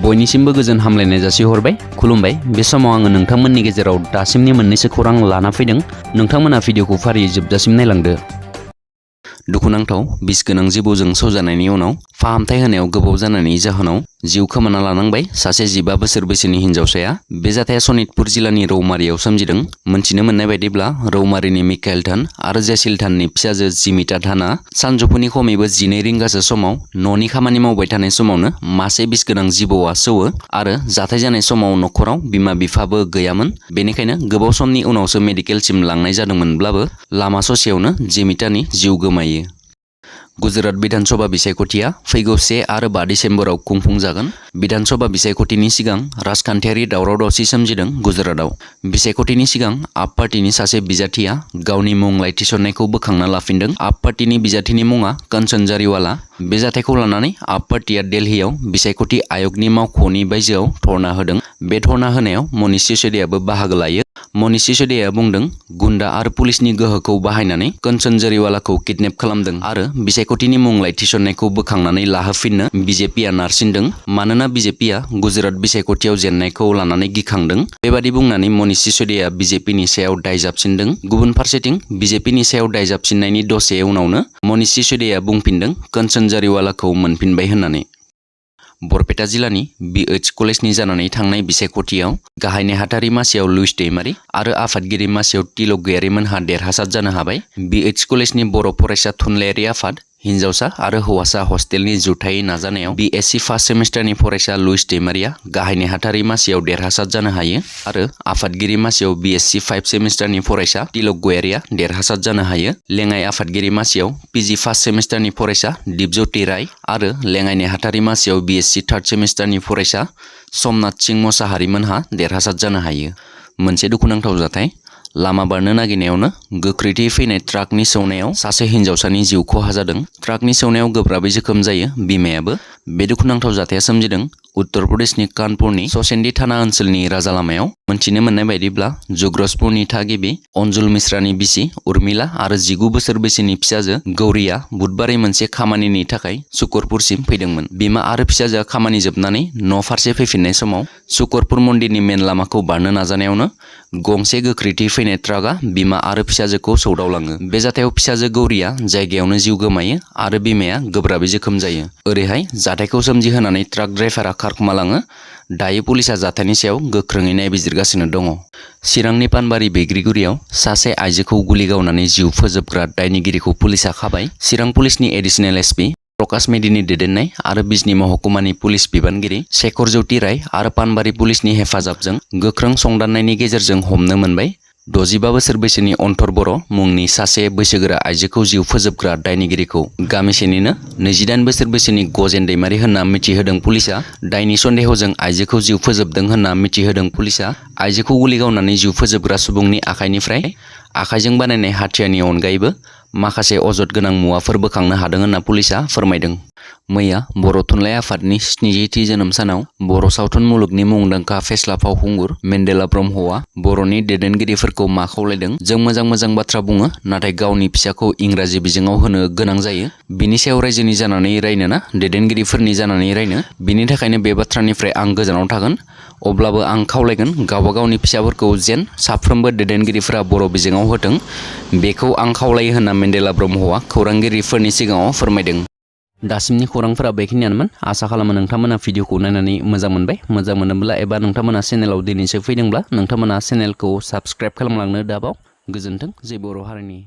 बयनिसिमबो गोजोन हामलायनाय जासिहरबाय खुलुमबाय। बे समाव आङो नोंथांमोननि गेजेराव दासिमनि मोननैसो खौरां लाना फैदों। नोंथांमोना भिडिअखौ फारियै जोबजासिम नायलांदो। दुखुनांथाव बिस गोनां जिबौजों सौजानायनि उनाव फाहामथाय होनायाव गोबाव जानायनि जाहोनाव जिउ खोमाना लानांबाय सासे 15 बोसोर बैसोनि हिनजावसाया। बे जाथाया सनितपुर जिल्लानि रौमारियाव सोमजिदों। मोनथिनो मोननाय बायदिब्ला रौमारिनि मिकाएल धान आरो जेसिल धाननि फिसाजो जिमिता धानआ सानजौफुनि खमैबो 12 रिंगासो समाव न'नि खामानि मावबाय थानाय समावनो मासे बिस गोनां जिबौआ सौवो आरो जाथाय जानाय समाव न'खराव बिमा बिफाबो गैयामोन। बेनिखायनो गोबाव समनि उनावसो मेडिकेलसिम लांनाय जादोंमोनब्लाबो लामा ससेयावनो जिमितानि जिउ गोमायो। गुजरात विधानसभा बिसायख'थिया फैगौ 1 आरो 5 डिसेम्बराव खुंफुंजागोन। विधानसभा बिसायख'थिनि सिगां राजखान्थियारि दावराव-दावसि सोमजिदों गुजरातआव। बिसायख'थिनि सिगां आप पार्टीनि सासे बिजाथिया गावनि मुंलाइ थिसननायखौ बोखांना लाफिनदों। आप पार्टीनि बिजाथिनि मुङा कंचन जारिवाला। बे जाथायखौ लानानै आप पार्टीया दिल्लीयाव बिसायख'थि आय'गनि मावख'नि बायजोआव धरना होदों। बे धरना होनायाव मनीष सिसोदियाबो बाहागो लायो। मनीष सिसोदियाया बुंदों, गुन्डा आरो पुलिसनि गोहोखौ बाहायनानै कंचन जारिवालाखौ किडनेप खालामदों आरो बिसायख'थिनि मुंलाइ थिसननायखौ बोखांनानै लाहोफिननो बिजेपिआ नारसिनदों मानोना बिजेपिआ गुजरात बिसायख'थियाव जेननायखौ लानानै गिखांदों। बेबादि बुंनानै मनीष सिसोदियाया बिजेपिनि सायाव दाय जाबसिनदों। गुबुन फारसेथिं बिजेपिनि सायाव दाय जाबसिननायनि दसे उनावनो मनीष सिसोदियाया बुंफिनदों कंचन जारिवालाखौ मोनफिनबाय होननानै। बरपेटा जिल्लानि BH कलेजनि जानानै थांनाय बिसायख'थियाव गाहाय नेहाथारि मासियाव लुइस दैमारि आरो आफादगिरि मासियाव तिलक गयारिमोनहा देरहासार जानो हाबाय। BH कलेजनि बर' फरायसा थुनलाइयारि आफाद, हिन्जावसा आरो हौवासा हस्टेलनि जुथायै नाजानायाव BSc फार्स्ट सेमिस्टारनि फरायसा लुइस दैमारिया गाहाय नेहाथारि मासियाव देरहासार जानो हायो आरो आफादगिरि मासियाव BSc 5 सेमिस्टारनि फरायसा तिलक गयारिया देरहासार जानो हायो। लेङाइ आफादगिरि मासियाव PG फार्स्ट सेमिस्टारनि फरायसा दिपज्योति राय आरो लेङाइ नेहाथारि मासियाव BSc 3 सेमिस्टारनि फरायसा समनाथ सिंह मोसाहारिमोनहा देरहासार जानो हायो। मोनसे दुखुनांथाव जाथाय। लामा बारनो नागिरनायावनो गोख्रैथि फैनाय ट्राकनि सौनायाव सासे हिनजावसानि जिउ खहा जादों। ट्राकनि सौनायाव गोब्राबै जोखोम जायो बिमायाबो। बे दुखुनांथाव जाथाया सोमजिदों उत्तर प्रदेशनि कानपुरनि ससेन्डी थाना ओनसोलनि राजालामायाव। मोनथिनो मोननाय बायदिब्ला जुग्रजपुरनि थागिबि अन्जुल मिश्रानि बिसि उर्मिला आरो 19 बोसोर बैसोनि फिसाजो गौरीया बुधबारै मोनसे खामानिनि थाखाय सुकरपुरसिम फैदोंमोन। बिमा आरो फिसाजोआ खामानि जोबनानै न' फारसे फैफिननाय समाव सुकरपुर मन्दिरनि मेन लामाखौ बारनो नाजानायावनो गंसे गोख्रैथि फैनाय ट्राकआ बिमा आरो फिसाजोखौ सौदावलाङो। बे जाथायाव फिसाजो गौरीया जायगायावनो जिउ गोमायो आरो बिमाया गोब्राबै जोखोम जायो। ओरैहाय जाथायखौ सोमजिहोनानै ट्राक ड्राइभारा खारखोमालाङो। दायो पुलिसआ जाथायनि सायाव गोख्रोङै नायबिजिरगासिनो दङ। चिरांनि पानबारि बैग्रिगुरियाव सासे आइजोखौ गुलि गावनानै जिउ फोजोबग्रा दायनिगिरिखौ पुलिसआ खाबाय। चिरां पुलिसनि एडिशनेल एसपि प्रकाश मेदिनि दैदेननाय आरो बिजनी महकुमानि पुलिस बिबानगिरि शेखर ज्योति राय आरो पानबारि पुलिसनि हेफाजाबजों गोख्रों संदाननायनि गेजेरजों हमनो मोनबाय। 65 बोसोर बैसोनि अन्तर बर' मुंनि सासे बैसोगोरा आइजोखौ जिउ फोजोबग्रा दायनिगिरिखौ गामिसेनिनो 28 बोसोर बैसोनि गजेन दैमारि होनना मिथिहोदों पुलिसआ। दायनि सन्देहजों आइजोखौ जिउ फोजोबदों होनना मिथिहोदों पुलिसआ। आइजोखौ गुलि गावनानै जिउ फोजोबग्रा सुबुंनि आखाइनिफ्राय आखाइजों बानायनाय हाथियारनि अनगायैबो माखासे अजद गोनां मुवाफोर बोखांनो हादों होनना पुलिसआ फोरमायदों। मैया बर' थुनलाइ आफादनि 70थि जोनोम सानाव बर' सावथुन मुलुगनि मुंदांखा फेस्ला फावखुंगुर मेन्देला ब्रह्मआ बर'नि दैदेनगिरिफोरखौ मा खावलायदों। जों मोजां बाथ्रा बुङो, नाथाय गावनि फिसाखौ इंराजि बिजोङाव होनो गोनां जायो। बिनि सायाव रायजोनि जानानै रायनो ना दैदेनगिरिफोरनि जानानै रायनो। बिनि थाखायनो बे बाथ्रानिफ्राय आं गोजानाव थागोन। अब्लाबो आं खावलायगोन गावबा गावनि फिसाफोरखौ जेन साफ्रोमबो दैदेनगिरिफोरा बर' बिजोङाव होथों। बेखौ आं खावलायो होनना मेन्देला ब्रह्मआ खौरांगिरिफोरनि सिगाङाव फोरमायदों। दासिमनि खौरांफोरा बेखिनियानोमोन। आसा खालामो नोंथांमोना भिडिअखौ नायनानै मोजां मोनबाय। मोजां मोनोब्ला एबा नोंथांमोना चेनेलाव दिनैसो फैदोंब्ला नोंथांमोना चेनेलखौ साबस्क्राइब खालामलांनो दाबाव। गोजोन्थों। जय बर' हारिनि।